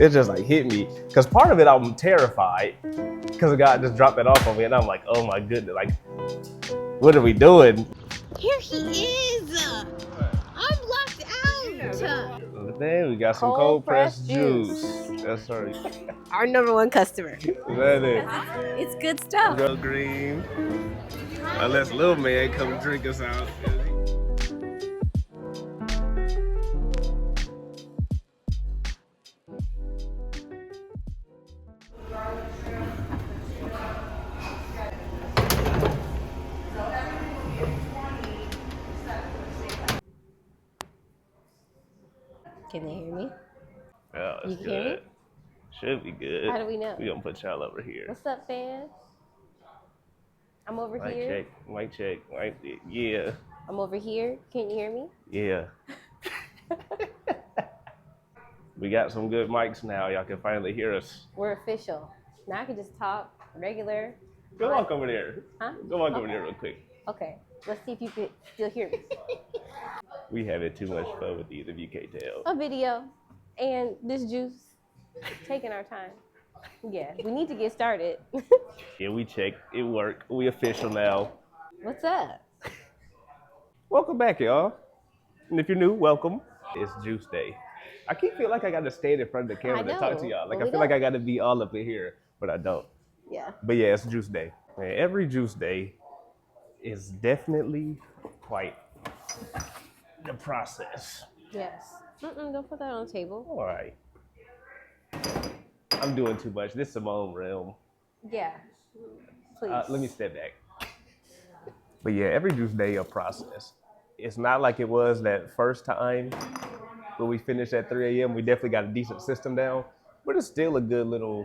It just like hit me. Because part of it, I'm terrified because the guy just dropped that off on me and I'm like, oh my goodness, like, what are we doing? Here he is! I'm locked out! Today we got some cold pressed juice. That's right. Our number one customer. Is that it? It's good stuff. Real green. Unless little man come drink us out. Can they hear me? Yeah, it's You can hear me? good. Should be good. How do we know? We gonna put y'all over here. What's up, fans? I'm over here. Mic check. Yeah. I'm over here. Can you hear me? Yeah. We got some good mics now. Y'all can finally hear us. We're official. Now I can just talk regular. Go walk over there. Huh? Go walk over there real quick. Okay. Let's see if you could still hear me. We having too much fun with these, if you can't tell. A video and this juice. Taking our time. Yeah, we need to get started. Yeah, we checked. It worked. We official now. What's up? Welcome back, y'all. And if you're new, welcome. It's Juice Day. I keep feeling like I got to stand in front of the camera to talk to y'all. Like, I feel like I got to be all up in here, but I don't. Yeah. But yeah, it's Juice Day. And every Juice Day is definitely quite the process. Yes. Don't put that on the table. All right. I'm doing too much. This is my own realm. Yeah. Please. Let me step back. But yeah, every Juice Day a process. It's not like it was that first time when we finished at 3 a.m. We definitely got a decent system down, but it's still a good little.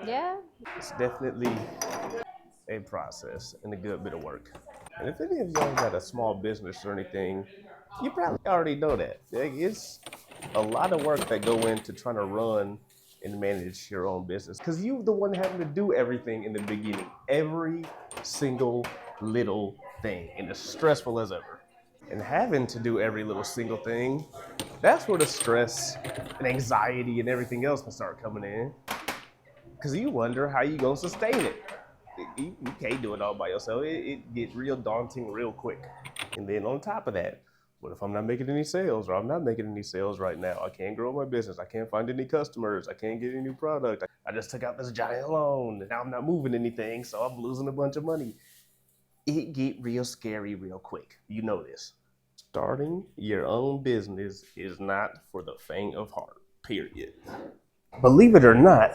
Yeah. It's definitely a process and a good bit of work. And if any of y'all got a small business or anything, you probably already know that. It's a lot of work that go into trying to run and manage your own business, because you're the one having to do everything in the beginning, every single little thing, and as stressful as ever. And having to do every little single thing, that's where the stress and anxiety and everything else can start coming in, because you wonder how you gonna sustain it. You can't do it all by yourself. It gets real daunting real quick. And then on top of that, what if I'm not making any sales, or I'm not making any sales right now? I can't grow my business. I can't find any customers. I can't get any new product. I just took out this giant loan and now I'm not moving anything, so I'm losing a bunch of money. It get real scary real quick. You know this. Starting your own business is not for the faint of heart, period. Believe it or not,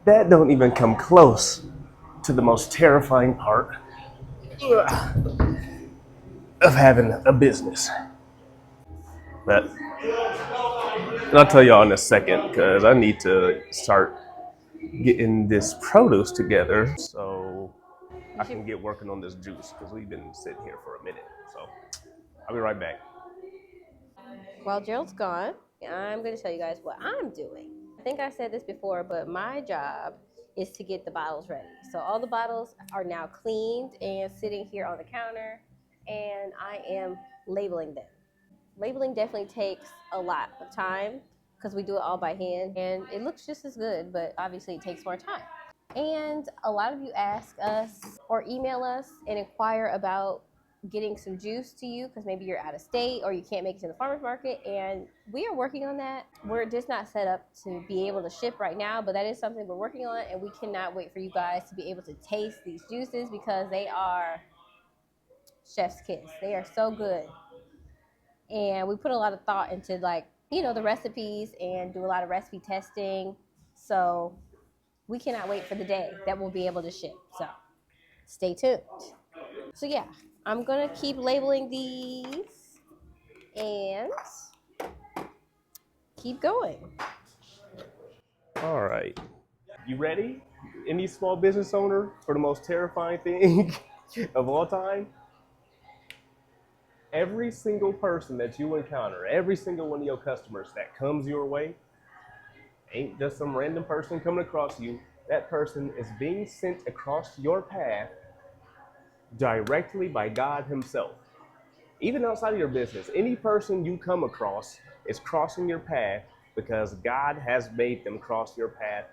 that don't even come close to the most terrifying part of having a business. But I'll tell y'all in a second, because I need to start getting this produce together so I can get working on this juice, because we've been sitting here for a minute. So I'll be right back. While Gerald's gone, I'm going to tell you guys what I'm doing. I think I said this before, but my job is to get the bottles ready. So all the bottles are now cleaned and sitting here on the counter, and I am labeling them. Labeling definitely takes a lot of time because we do it all by hand, and it looks just as good, but obviously it takes more time. And a lot of you ask us or email us and inquire about getting some juice to you because maybe you're out of state or you can't make it to the farmer's market, and we are working on that. We're just not set up to be able to ship right now, but that is something we're working on, and we cannot wait for you guys to be able to taste these juices because they are chef's kiss. They are so good. And we put a lot of thought into, like, you know, the recipes and do a lot of recipe testing. So we cannot wait for the day that we'll be able to ship. So stay tuned. So yeah, I'm going to keep labeling these and keep going. All right. You ready? Any small business owner, for the most terrifying thing of all time? Every single person that you encounter, every single one of your customers that comes your way, ain't just some random person coming across you. That person is being sent across your path directly by God himself. Even outside of your business, any person you come across is crossing your path because God has made them cross your path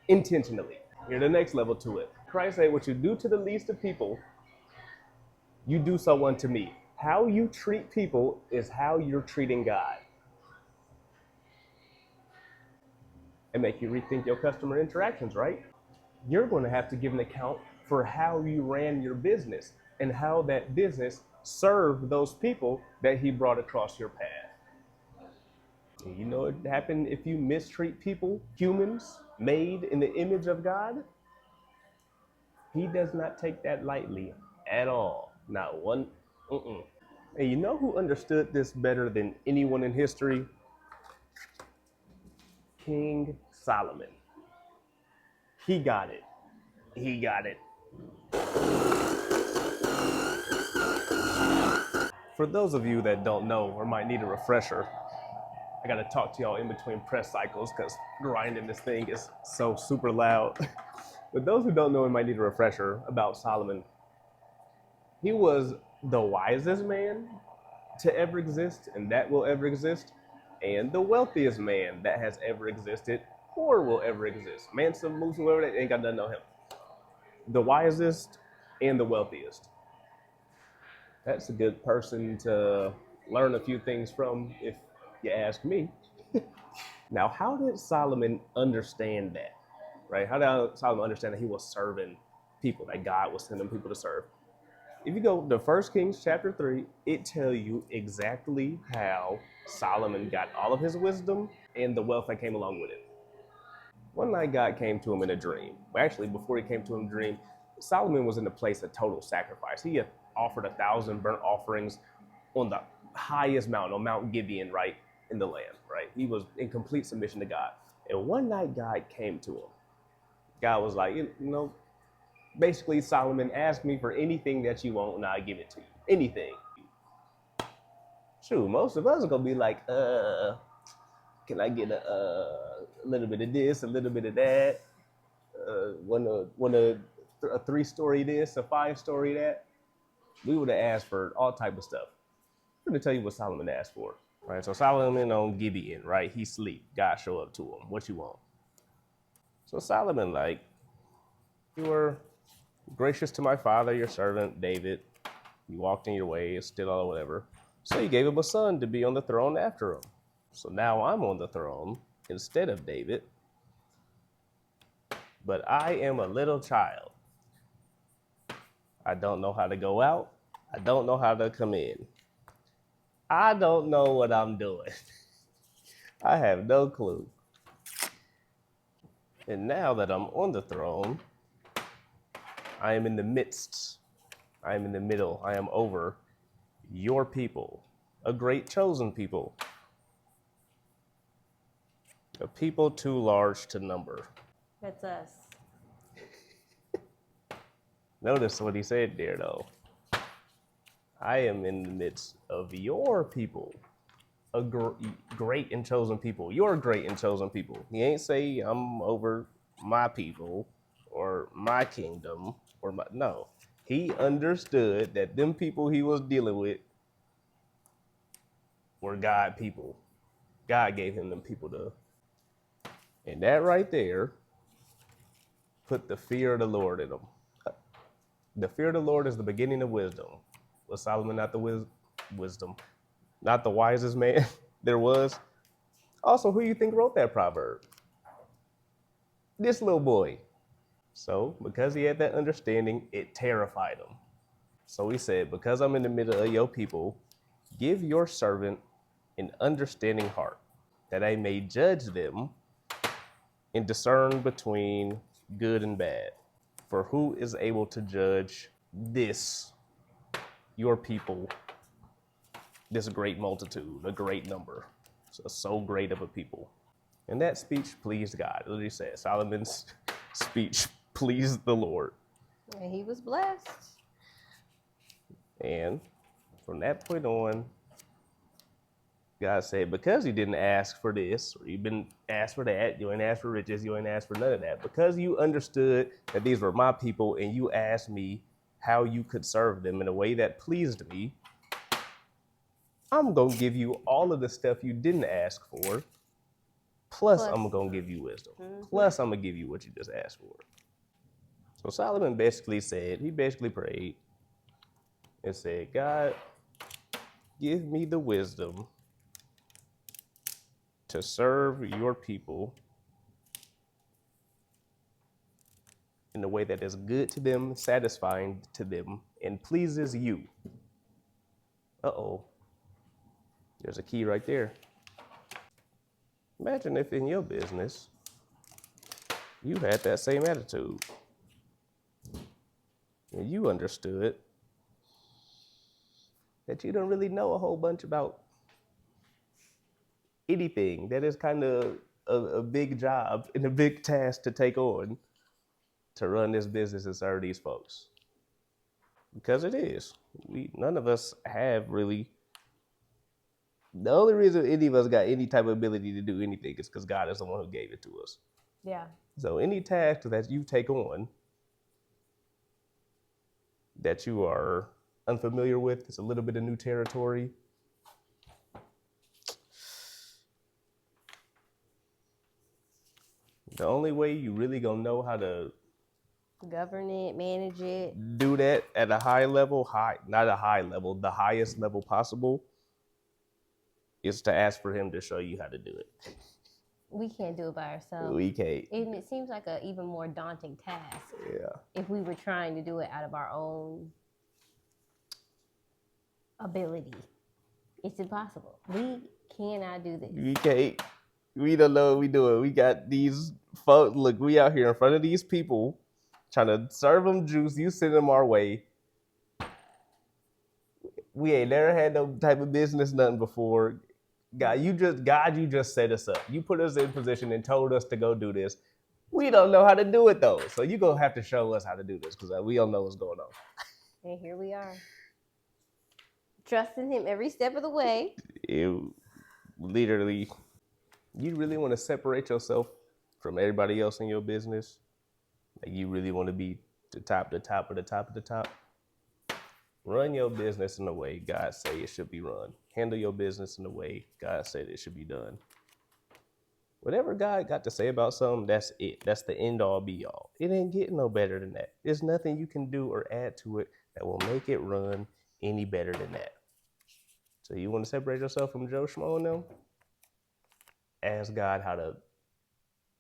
intentionally. Here's the next level to it. Christ said, what you do to the least of people, you do so unto me. How you treat people is how you're treating God. And make you rethink your customer interactions, right? You're going to have to give an account for how you ran your business and how that business served those people that he brought across your path. And you know what happened if you mistreat people, humans made in the image of God? He does not take that lightly at all. Not one. And you know who understood this better than anyone in history? King Solomon. He got it. He got it. For those of you that don't know or might need a refresher, I got to talk to y'all in between press cycles because grinding this thing is so super loud. But those who don't know and might need a refresher about Solomon, he was the wisest man to ever exist and that will ever exist, and the wealthiest man that has ever existed or will ever exist. Mansa Musa, whoever, that ain't got nothing on him. The wisest and the wealthiest. That's a good person to learn a few things from, if you ask me. Now, how did Solomon understand that? Right? How did Solomon understand that he was serving people, that God was sending people to serve? If you go to 1 Kings chapter 3, it tells you exactly how Solomon got all of his wisdom and the wealth that came along with it. One night God came to him in a dream. Well, actually, before he came to him in a dream, Solomon was in a place of total sacrifice. He had offered 1,000 burnt offerings on the highest mountain, on Mount Gibeon, right, in the land, right? He was in complete submission to God. And one night God came to him. God was like, basically, Solomon, ask me for anything that you want and I'll give it to you. Anything. Shoot, most of us are going to be like, can I get a little bit of this, a little bit of that? Want a 3-story this, a 5-story that? We would have asked for all type of stuff. I'm going to tell you what Solomon asked for. Right, so Solomon on Gibeon, right? He sleep. God show up to him. What you want? So Solomon, like, you were gracious to my father, your servant, David. You walked in your ways, still or whatever. So you gave him a son to be on the throne after him. So now I'm on the throne instead of David. But I am a little child. I don't know how to go out. I don't know how to come in. I don't know what I'm doing. I have no clue. And now that I'm on the throne, I am in the midst. I am in the middle. I am over your people, a great chosen people, a people too large to number. That's us. Notice what he said there, though. I am in the midst of your people, a great and chosen people. You're great and chosen people. He ain't say I'm over my people or my kingdom or my, no. He understood that them people he was dealing with were God people. God gave him them people to. And that right there put the fear of the Lord in them. The fear of the Lord is the beginning of wisdom. Was Solomon not the wisdom? Not the wisest man there was? Also, who you think wrote that proverb? This little boy. So, because he had that understanding, it terrified him. So he said, because I'm in the middle of your people, give your servant an understanding heart, that I may judge them and discern between good and bad. For who is able to judge this, your people, this great multitude, a great number, so great of a people? And that speech pleased God. Literally said, Solomon's speech pleased the Lord. And he was blessed. And from that point on, God said, because you didn't ask for this, or you didn't ask for that, you ain't asked for riches, you ain't asked for none of that. Because you understood that these were my people and you asked me how you could serve them in a way that pleased me, I'm going to give you all of the stuff you didn't ask for Plus, I'm going to give you wisdom. Plus, I'm going to give you what you just asked for. So Solomon basically said, he basically prayed and said, God, give me the wisdom to serve your people in a way that is good to them, satisfying to them, and pleases you. Uh-oh. There's a key right there. Imagine if in your business, you had that same attitude. And you understood that you don't really know a whole bunch about anything. That is kind of a big job and a big task to take on to run this business and serve these folks. Because it is. None of us have really. The only reason any of us got any type of ability to do anything is because God is the one who gave it to us. Yeah. So any task that you take on that you are unfamiliar with, it's a little bit of new territory. The only way you really gonna know how to govern it, manage it, do that at a high level, not a high level, the highest level possible, is to ask for him to show you how to do it. We can't do it by ourselves. We can't. And it seems like an even more daunting task. Yeah. If we were trying to do it out of our own ability. It's impossible. We cannot do this. We can't. We don't know what we doing. We got these folks. Look, we out here in front of these people trying to serve them juice. You send them our way. We ain't never had no type of business, nothing before. God, you just set us up. You put us in position and told us to go do this. We don't know how to do it though. So you're going to have to show us how to do this because we don't know what's going on. And here we are. Trusting him every step of the way. Literally, you really want to separate yourself from everybody else in your business? Like you really want to be the top of the top? Run your business in the way God say it should be run. Handle your business in the way God said it should be done. Whatever God got to say about something, that's it. That's the end all be all. It ain't getting no better than that. There's nothing you can do or add to it that will make it run any better than that. So you want to separate yourself from Joe Schmo and them? Ask God how to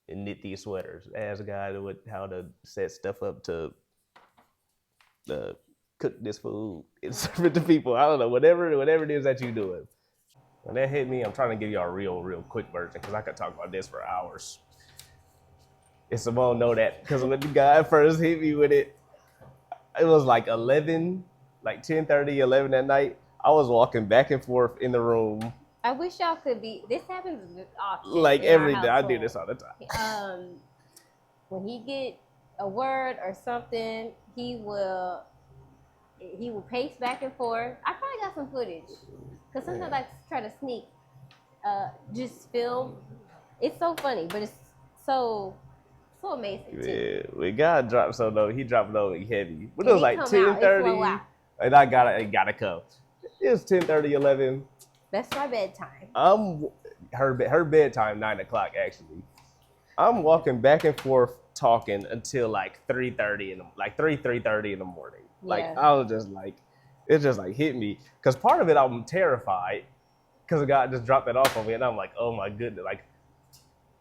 knit these sweaters. Ask God how to set stuff up to cook this food and serve it to people. I don't know, whatever it is that you're doing. When that hit me, I'm trying to give y'all a real quick version because I could talk about this for hours. And Simone know that because when the guy first hit me with it, it was like 11, like 10:30, 11 at night. I was walking back and forth in the room. I wish y'all could be. This happens often. Like every day, I do this all the time. When he get a word or something, he will pace back and forth. I probably got some footage because sometimes I try to sneak, just film. It's so funny, but it's so amazing too. Yeah, when God dropped so low, he dropped low and heavy. But it was like 10:30, and I gotta come. It was 10:30, 11. That's my bedtime. Her bedtime 9 o'clock actually. I'm walking back and forth talking until like 3:30 3:30 in the morning. Like I was just like, it just like hit me because part of it I'm terrified because God just dropped that off on me and I'm like, oh my goodness, like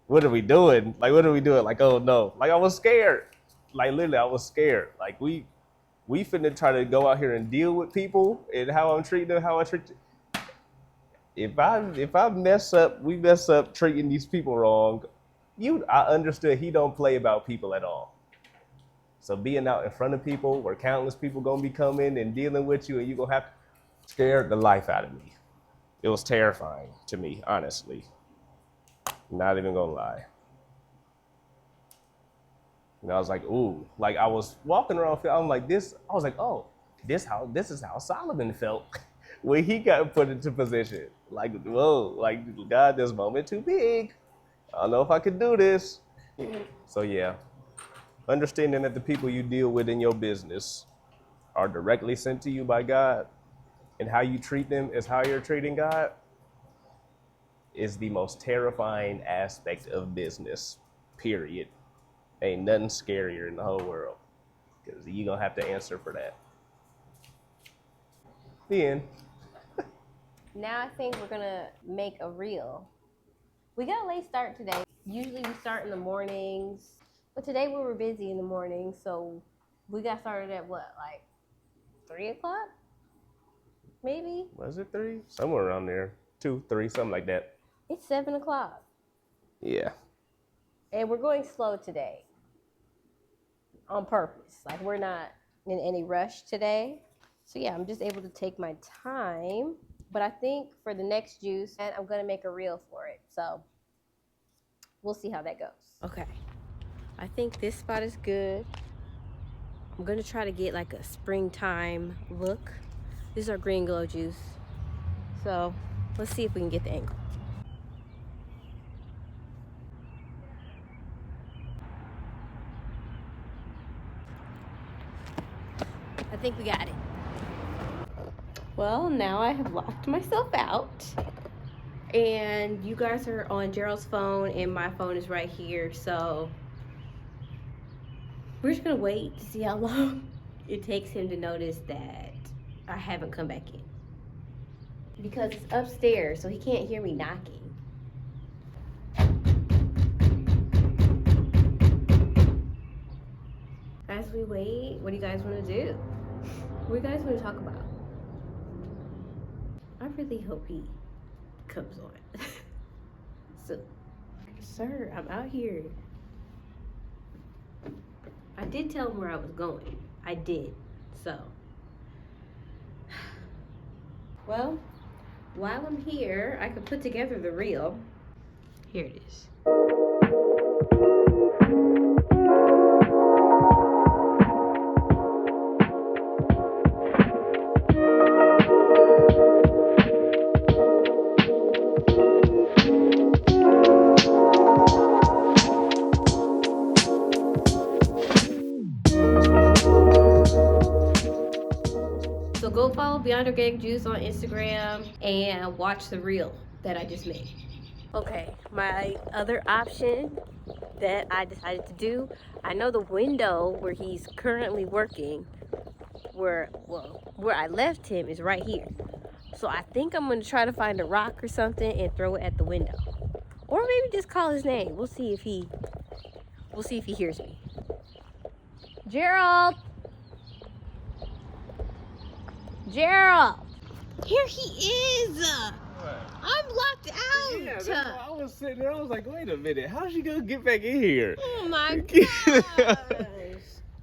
what are we doing? Like what are we doing? Like oh no, like I was scared. Like literally I was scared. Like we finna try to go out here and deal with people and how I'm treating them, how I treat. If I mess up, we mess up treating these people wrong. I understood he don't play about people at all. So being out in front of people where countless people gonna be coming and dealing with you and you gonna have to scare the life out of me. It was terrifying to me, honestly. Not even gonna lie. And I was like, ooh, like I was walking around, I'm like this, I was like, oh, this is how Solomon felt when he got put into position. Like, whoa, like God, this moment too big. I don't know if I could do this. So yeah, understanding that the people you deal with in your business are directly sent to you by God and how you treat them is how you're treating God. is the most terrifying aspect of business, period. Ain't nothing scarier in the whole world, because you're going to have to answer for that. The end. Now I think we're gonna make a reel. We got a late start today. Usually we start in the mornings, but today we were busy in the morning, so we got started at what, like 3 o'clock? Maybe? Was it 3? Somewhere around there. 2, 3, something like that. It's 7 o'clock. Yeah. And we're going slow today. On purpose. Like, we're not in any rush today. So yeah, I'm just able to take my time. But I think for the next juice, and I'm gonna make a reel for it. So we'll see how that goes. Okay. I think this spot is good. I'm gonna try to get like a springtime look. This is our green glow juice. So let's see if we can get the angle. I think we got it. Well, now I have locked myself out. And you guys are on Gerald's phone and my phone is right here. So we're just gonna wait to see how long it takes him to notice that I haven't come back in. Because it's upstairs, so he can't hear me knocking. As we wait, what do you guys want to do? What do you guys want to talk about? I really hope he comes on. So, sir, I'm out here. I did tell him where I was going. I did. So, well, while I'm here, I could put together the reel. Here it is. So go follow Beyond Organic Juice on Instagram and watch the reel that I just made. Okay, my other option that I decided to do, I know the window where he's currently working, where I left him is right here. So I think I'm gonna try to find a rock or something and throw it at the window. Or maybe just call his name. We'll see if he hears me. Gerald! Gerald! Here he is! What? I'm locked out! Yeah, that's why I was sitting there. I was like, wait a minute. How's she going to get back in here? Oh my gosh!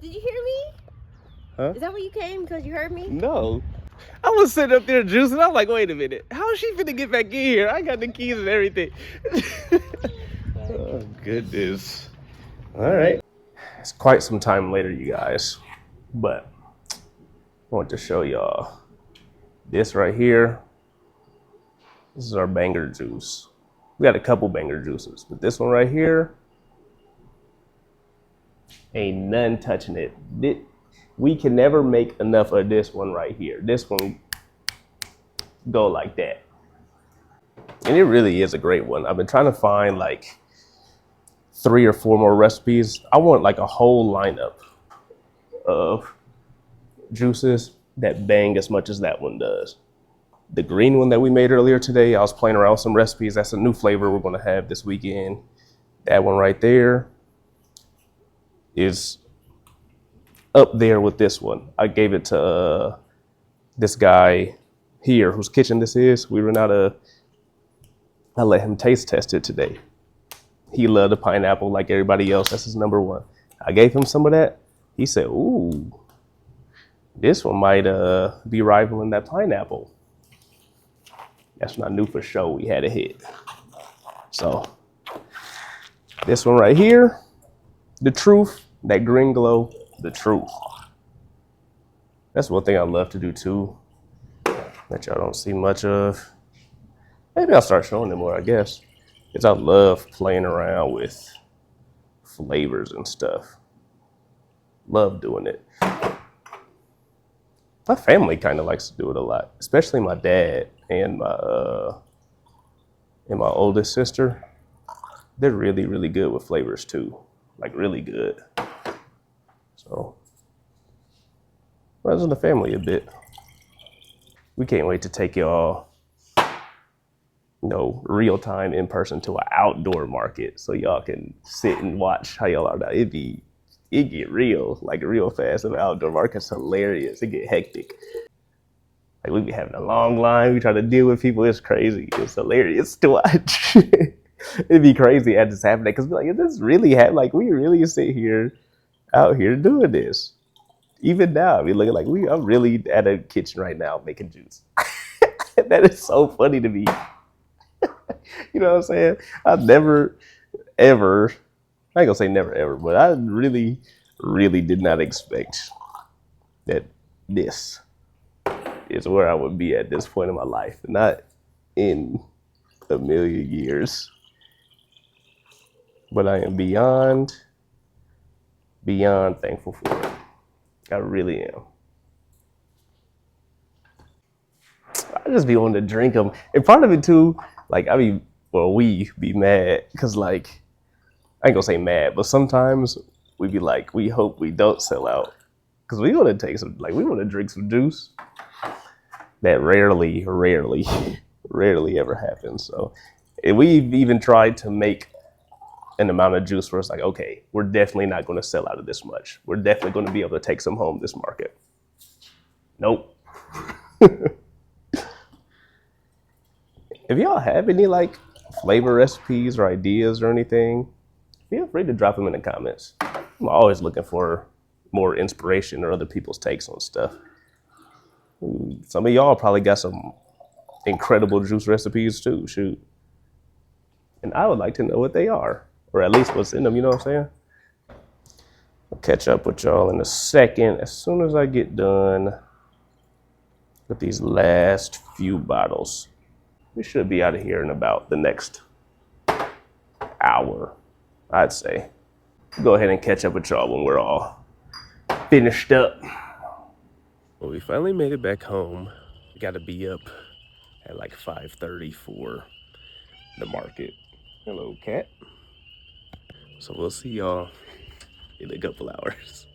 Did you hear me? Huh? Is that where you came because you heard me? No. I was sitting up there juicing. I was like, wait a minute. How is she finna get back in here? I got the keys and everything. Oh, goodness. All right. It's quite some time later, you guys. But I want to show y'all this right here. This is our banger juice. We got a couple banger juices, but this one right here, ain't none touching it. We can never make enough of this one right here. This one go like that. And it really is a great one. I've been trying to find like 3 or 4 more recipes. I want like a whole lineup of juices that bang as much as that one does. The green one that we made earlier today, I was playing around with some recipes. That's a new flavor we're gonna have this weekend. That one right there is up there with this one. I gave it to this guy here whose kitchen this is. I let him taste test it today. He loved the pineapple like everybody else. That's his number one. I gave him some of that. He said, ooh, this one might be rivaling that pineapple. That's not new for sure. We had a hit. So this one right here, the truth, that green glow, the truth. That's one thing I love to do too, that y'all don't see much of. Maybe I'll start showing them more, I guess. Because I love playing around with flavors and stuff. Love doing it. My family kind of likes to do it a lot, especially my dad and and my oldest sister, they're really, really good with flavors too. Like really good. So runs in the family a bit. We can't wait to take y'all, real time in person to an outdoor market so y'all can sit and watch how y'all are now. It get real, like real fast. And the outdoor market's hilarious. It get hectic. Like we be having a long line. We try to deal with people. It's crazy. It's hilarious to watch. It'd be crazy as it's happening because like, is this really happen? Like we really sit here out here doing this. Even now, I mean, looking like I'm really at a kitchen right now making juice. That is so funny to me. You know what I'm saying? I never, ever, I ain't gonna say never ever, but I really, really did not expect that this is where I would be at this point in my life. Not in a million years. But I am beyond thankful for it. I really am. I just be wanting to drink them. And part of it too, like we be mad because like, I ain't gonna say mad, but sometimes we be like, we hope we don't sell out because we want to take some, like we want to drink some juice. That rarely ever happens. So we've even tried to make an amount of juice where it's like, okay, we're definitely not going to sell out of this much. We're definitely going to be able to take some home this market. Nope. If y'all have any like flavor recipes or ideas or anything, feel free to drop them in the comments. I'm always looking for more inspiration or other people's takes on stuff. Some of y'all probably got some incredible juice recipes too, shoot. And I would like to know what they are, or at least what's in them, you know what I'm saying? I'll catch up with y'all in a second as soon as I get done with these last few bottles. We should be out of here in about the next hour, I'd say. Go ahead and catch up with y'all when we're all finished up. Well, we finally made it back home. We got to be up at like 5:30 for the market. Hello, cat. So we'll see y'all in a couple hours.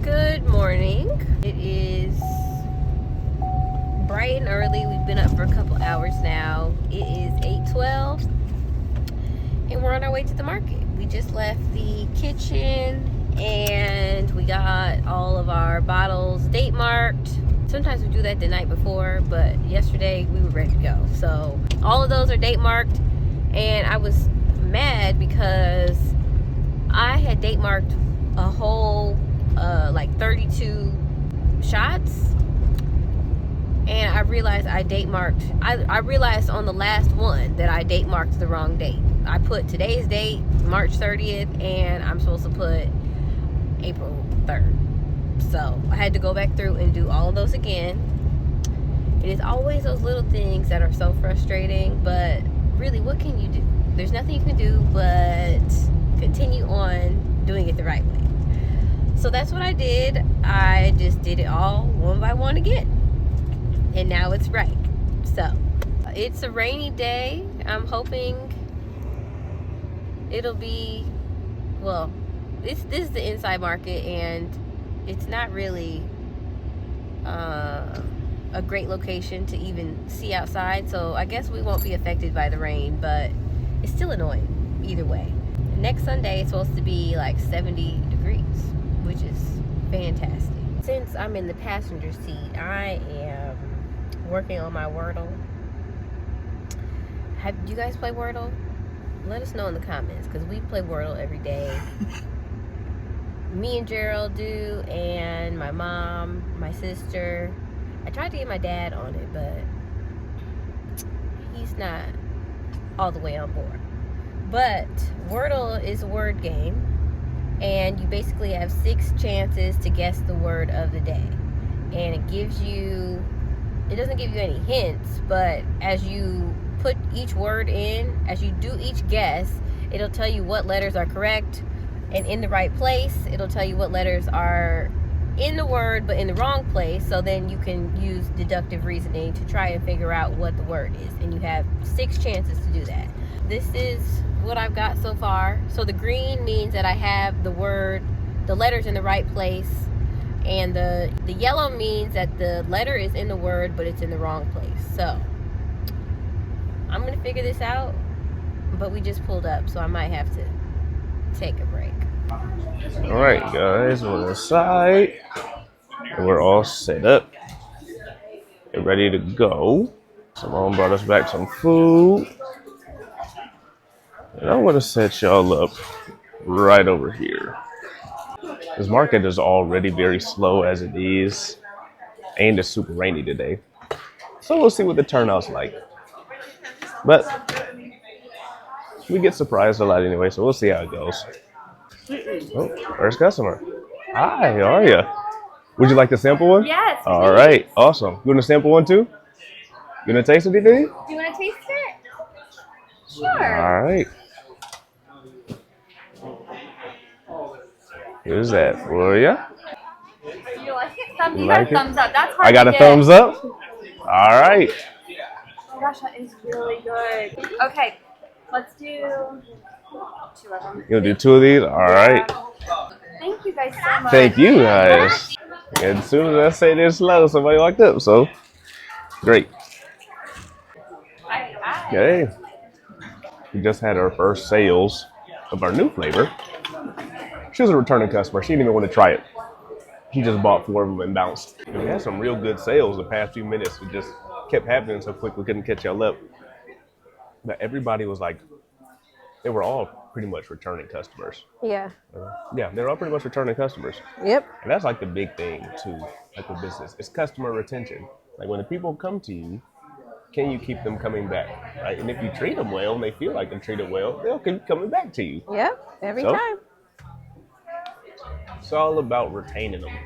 Good morning. It is bright and early. We've been up for a couple hours now. It is 8:12 and we're on our way to the market. We just left the kitchen and we got all of our bottles date marked. Sometimes we do that the night before, but yesterday we were ready to go. So all of those are date marked, and I was mad because I had date marked a whole like 32 shots, and I realized I date marked, I realized on the last one that I date marked the wrong date. I put today's date, March 30th, and I'm supposed to put April 3rd. So I had to go back through and do all of those again. It is always those little things that are so frustrating, but really, what can you do? There's nothing you can do but continue on doing it the right way. So that's what I did. I just did it all one by one again, and now it's right. So it's a rainy day. I'm hoping it'll be, well, this is the inside market, and it's not really a great location to even see outside, so I guess we won't be affected by the rain, but it's still annoying either way. Next Sunday it's supposed to be like 70 degrees, which is fantastic. Since I'm in the passenger seat, I am working on my Wordle. Do you guys play Wordle? Let us know in the comments, because we play Wordle every day. Me and Gerald do, and my mom, my sister. I tried to get my dad on it, but he's not all the way on board. But Wordle is a word game, and you basically have 6 chances to guess the word of the day. And it doesn't give you any hints, but as you put each word in, as you do each guess, it'll tell you what letters are correct and in the right place. It'll tell you what letters are in the word but in the wrong place, so then you can use deductive reasoning to try and figure out what the word is, and you have 6 chances to do that. This is what I've got so far. So the green means that I have the letters in the right place, and the yellow means that the letter is in the word but it's in the wrong place. So I'm gonna figure this out, but we just pulled up, so I might have to take a break. All right, guys, we're inside. We're all set up and ready to go. Simone brought us back some food. And I'm going to set y'all up right over here. This market is already very slow as it is. And it's super rainy today. So we'll see what the turnout's like. But we get surprised a lot anyway, so we'll see how it goes. Oh, first customer. Hi, how are you? Would you like to sample one? Yes. All right, awesome. You want to sample one too? You want to taste anything? Do you want to taste it? Sure. All right. Here's that for you. You like it? You Like got a thumbs up. That's hard I got to a get. thumbs up. All right. Oh gosh, that is really good. Okay, let's do 2 of them. You'll do 2 of these? All right. Thank you guys so much. Thank you, guys. As soon as I say this slow, somebody walked up, so great. Hi. Okay. We just had our first sales of our new flavor. She was a returning customer. She didn't even want to try it. She just bought 4 of them and bounced. And we had some real good sales the past few minutes. It just kept happening so quick we couldn't catch y'all up. But everybody was like, they were all pretty much returning customers. Yeah. Yeah, they're all pretty much returning customers. Yep. And that's like the big thing too, like with business. It's customer retention. Like when the people come to you, can you keep them coming back? Right? And if you treat them well and they feel like they're treated well, they'll keep coming back to you. Yep. Every time. It's all about retaining them.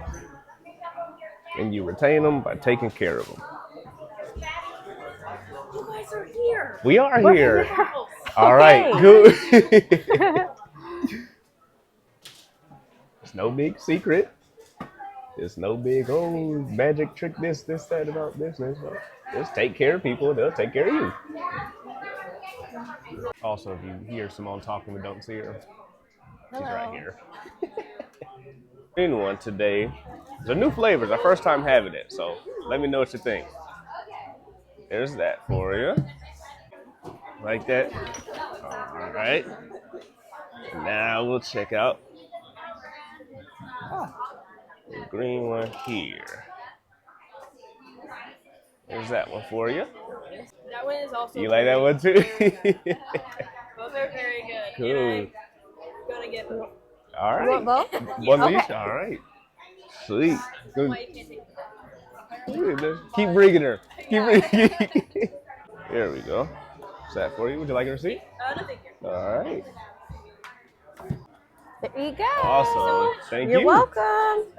And you retain them by taking care of them. You guys are here. We are here. House. All right, good. It's no big secret. It's no big, magic trick this, that about business. So just take care of people, they'll take care of you. Also, if you hear Simone talking but don't see her, she's right here. One today. It's a new flavor. It's our first time having it, so let me know what you think. There's that for you. Like that. All right. Now we'll check out the green one here. There's that one for you. That one is also. You like that one too? Both are very good. Cool. Gonna get them. All right. You want both? One of Okay. each? All right. Sweet. Good. Why you can't take Keep bringing her. Keep bringing. There we go. Is that for you? Would you like a receipt? No, thank you. All right. There you go. Awesome. Thank You're you. welcome.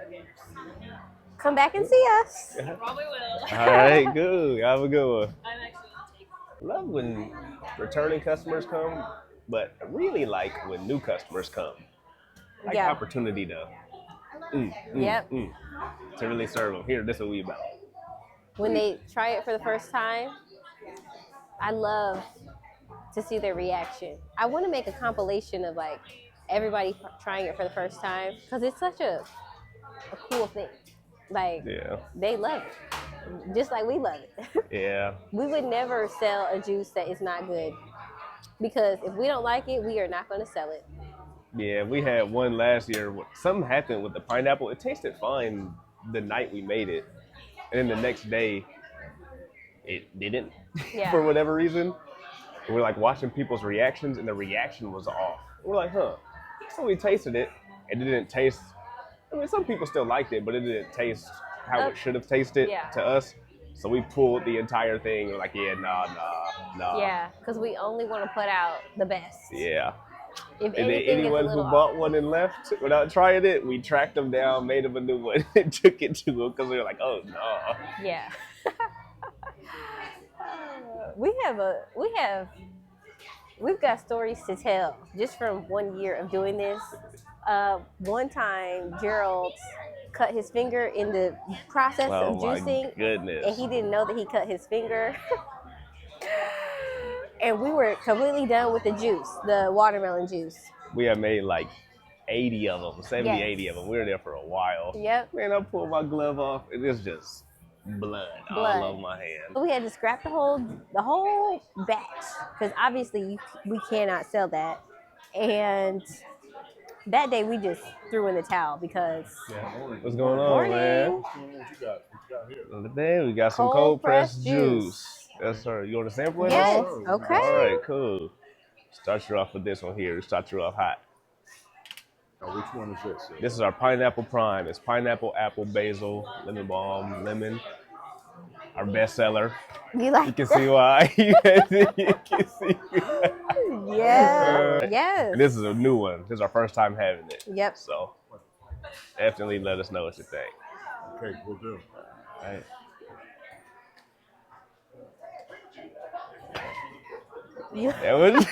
Come back and see us. Probably will. All right, good. Have a good one. I'm actually gonna take Love when returning customers come, but I really like when new customers come. Like Yeah. opportunity to, Yep. to really serve them. Here, this is what we about. When they try it for the first time, I love to see their reaction. I want to make a compilation of like everybody trying it for the first time, because it's such a cool thing. Like Yeah. they love it. just like we love it. Yeah. We would never sell a juice that is not good because if we don't like it, we are not going to sell it. Yeah, we had one last year. Something happened with the pineapple. It tasted fine the night we made it, and then the next day, it didn't Yeah. for whatever reason. We're like watching people's reactions, and the reaction was off. We're like, huh. So we tasted it, and it didn't taste. I mean, some people still liked it, but it didn't taste how it should have tasted to us. So we pulled the entire thing. We're like, yeah, nah. Yeah, because we only want to put out the best. Yeah. If And then anyone who bought one and left without trying it, we tracked them down, made them a new one, and took it to them because we were like, oh no. Yeah. We've got stories to tell just from 1 year of doing this. One time, Gerald cut his finger in the process of juicing. Goodness. And he didn't know that he cut his finger. And we were completely done with the juice, the watermelon juice. We have made like 80 of them, 70, Yes. 80 of them. We were there for a while. Yep. Man, I pulled my glove off, and it's just blood all over my hand. We had to scrap the whole batch because obviously we cannot sell that. And that day we just threw in the towel because. What's going on, man? What you got here? Today we got some cold pressed juice. Yes, sir. You want to sample it? Yes. All? Okay. All right, cool. Start you off with this one here. Start you off hot. Now, which one is this? This is our pineapple prime. It's pineapple, apple, basil, lemon balm, lemon. Our best seller. You like? You can see why. You can see. Yeah. Yes. And this is a new one. This is our first time having it. Yep. So definitely let us know what you think. Okay, we'll do. All right. That was.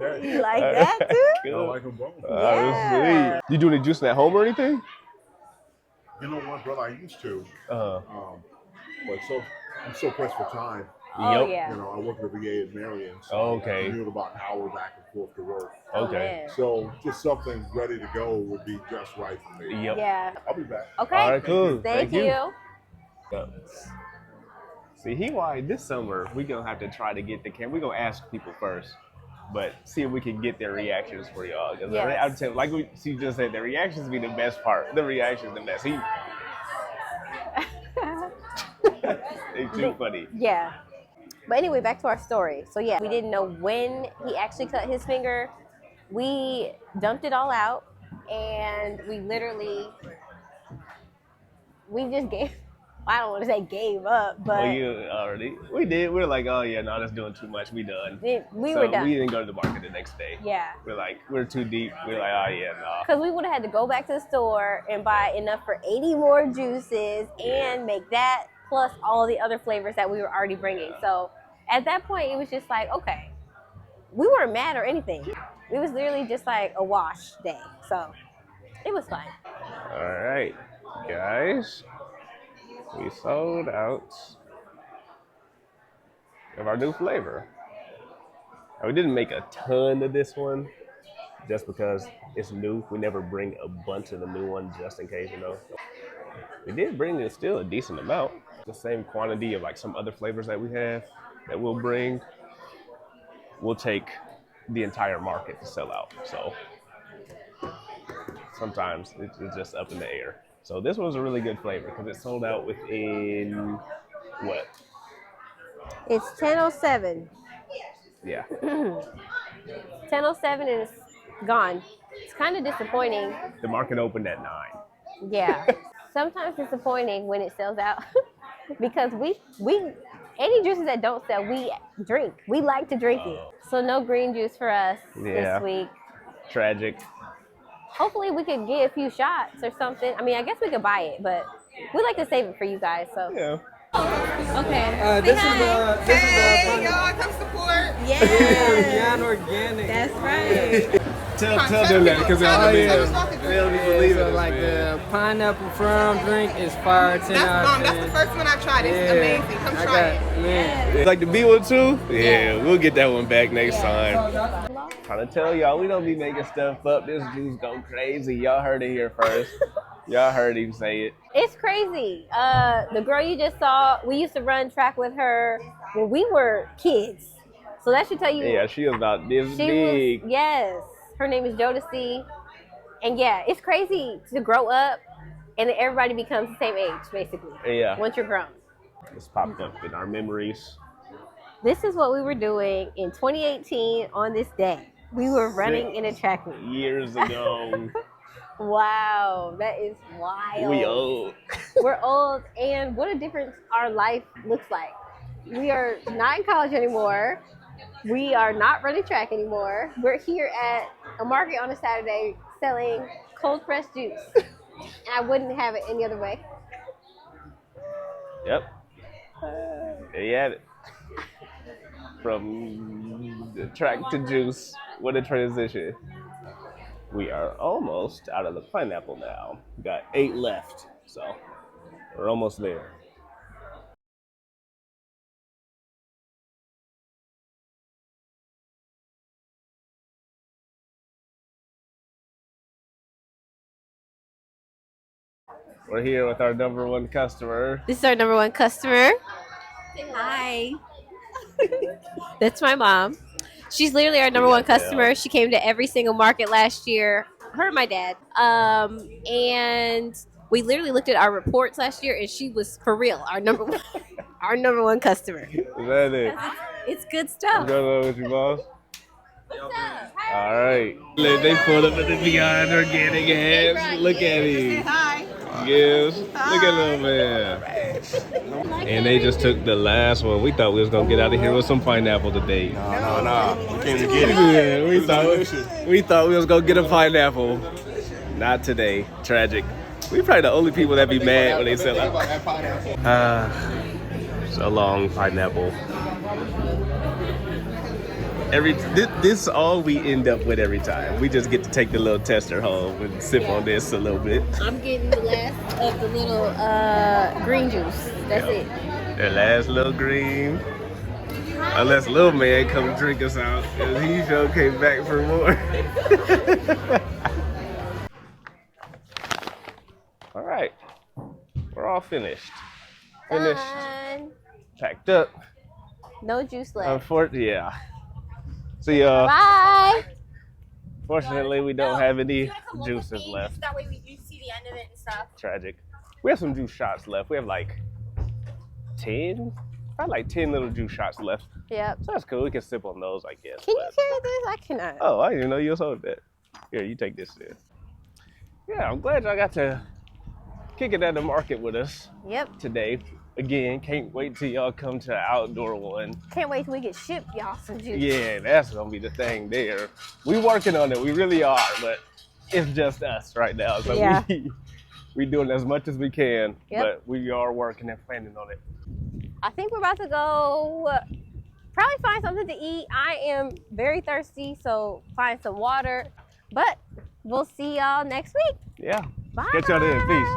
Okay. You like that too? I like them both. Yeah. You doing the juicing at home or anything? You know what, brother? I used to. Uh-huh. But I'm so pressed for time. Oh, Yep. yeah. You know, I work at the VA in Marion. So Okay. I commute about an hour back and forth to work. Okay. Oh, So just something ready to go would be just right for me. Yep. yeah. I'll be back. Okay. All right, cool. Thank you. Yep. See, this summer we gonna have to try to get the camera. We gonna ask people first, but see if we can get their reactions for y'all. Because Yes. I'm telling, like she just said, the reactions be the best part. The reactions the best. It's too funny. Yeah. But anyway, back to our story. So yeah, we didn't know when he actually cut his finger. We dumped it all out, and we just gave. I don't want to say gave up, but We did. We were like, oh yeah, no, that's doing too much. We done. we were done. We didn't go to the market the next day. Yeah. We're like, we're too deep. We're like, oh yeah, no. Because we would have had to go back to the store and buy enough for 80 more juices and make that plus all the other flavors that we were already bringing. So at that point, it was just like, okay, we weren't mad or anything. It was literally just like a wash day. So it was fun. All right, guys. We sold out of our new flavor. And we didn't make a ton of this one just because it's new. We never bring a bunch of the new ones just in case, you know. We did bring still a decent amount. The same quantity of like some other flavors that we have that we'll bring. We'll take the entire market to sell out. So sometimes it's just up in the air. So this was a really good flavor because it sold out within what? It's 10:07. Yeah. 10:07 and it's gone. It's kind of disappointing. The market opened at 9. Yeah. Sometimes disappointing when it sells out because we any juices that don't sell, we drink. We like to drink it. So no green juice for us this week. Tragic. Hopefully we could get a few shots or something. I mean, I guess we could buy it, but we like to save it for you guys. So Yeah. okay. This is y'all come support. Beyond Organic. That's right. Tell them that because they don't even believe So it. like the pineapple from drink is fire 10 out of 10. That's the first one I tried. It's amazing. Come try it. Man. Like the B one too? Yeah, we'll get that one back next time. Trying to tell y'all, we don't be making stuff up. This juice go crazy. Y'all heard it here first. Y'all heard him say it. It's crazy. The girl you just saw, we used to run track with her when we were kids. So that should tell you. Yeah, she was about this She big. was, yes. Her name is Jodeci. And yeah, it's crazy to grow up and then everybody becomes the same age, basically. Yeah. Once you're grown. It's popped up in our memories. This is what we were doing in 2018 on this day. We were running in a track meet. Years ago. Wow, that is wild. We old. We're old, and what a difference our life looks like. We are not in college anymore. We are not running track anymore. We're here at a market on a Saturday selling cold pressed juice. And I wouldn't have it any other way. Yep. There you had it. From the track to juice, what a transition. We are almost out of the pineapple now. Got 8 left, so we're almost there. We're here with our number one customer. This is our number one customer. Hi. That's my mom. She's literally our number one customer. She came to every single market last year. Her and my dad. And we literally looked at our reports last year, and she was for real our number one customer. Is that it? It's good stuff. What's going on with you, boss? What's up? All right. They pulled up at the Beyond Organic ads. Look at him. Hi. Yes. Look at little man. And they just took the last one. We thought we was gonna get out of here with some pineapple today. No. We came to get it. Yeah, we thought we was gonna get a pineapple. Not today. Tragic. We probably the only people that be mad when they sell it. So long, pineapple. This is all we end up with every time. We just get to take the little tester home and sip on this a little bit. I'm getting the last of the little green juice. That's it. The last little green. Unless little man come drink us out, cause he sure came back for more. All right, we're all finished. Done. Packed up. No juice left. Unfortunately, yeah. See y'all. Bye. Fortunately, we don't have any juices left. That way you see the end of it and stuff. Tragic. We have some juice shots left. We have like 10, probably like 10 little juice shots left. Yep. So that's cool. We can sip on those, I guess. Can you carry this? I cannot. Oh, I didn't even know you was holding that. Here, you take this then. Yeah, I'm glad y'all got to kick it at the market with us Yep. today. Again, can't wait till y'all come to the outdoor one. Can't wait till we get shipped, y'all, some juice. Yeah, that's gonna be the thing there. We working on it, we really are, but it's just us right now. So Yeah. we doing as much as we can, Yep. but we are working and planning on it. I think we're about to go probably find something to eat. I am very thirsty, so find some water. But we'll see y'all next week. Yeah. Bye. Catch y'all then. Peace.